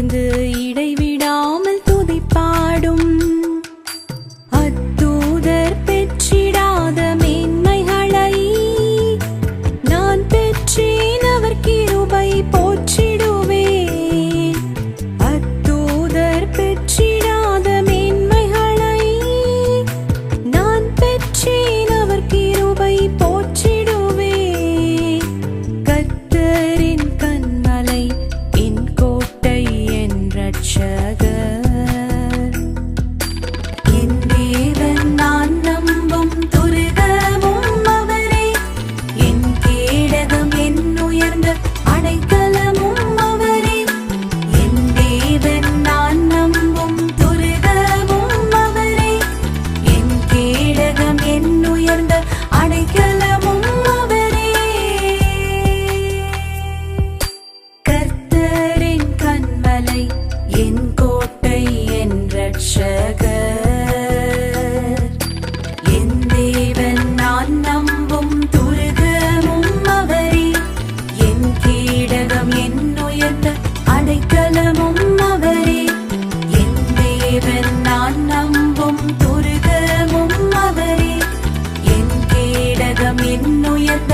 அமர்ந்து இடைவிடாமல் துதிப்பாடும் அத்தூதர் பெற்றிடாத மேன்மைகளை நான் பெற்றேன். அவர் கிருபை போற்றிடுவேன். அத்தூதர் பெற்றிடாத மேன்மைகளை நான் பெற்றேன். அவர் கிருபை போற்றிடுவேன். கர்த்தரின் கன்மலை என் கோட்டை என் இரட்சகர், என் தேவன் நான் நம்பும் துருகமும் அவரே, என் கேடகம் என் உயர்ந்த அடைக்கலமும் அவரே. என் தேவன் நான் நம்பும் துருகமும் அவரே, என் கேடகம் என் உயர்ந்த அடைக்கலமும் அவரே. கர்த்தரின் கன்மலை என் கோட்டை என் இரட்சகர், என் தேவன் நான் நம்பும் துருகமும் அவரே, என் கேடகம் என் உயர்ந்த அடைக்கலமும் அவரே. என் தேவன் நான் நம்பும் துருகமும் அவரே, என் கேடகம் என் உயர்ந்த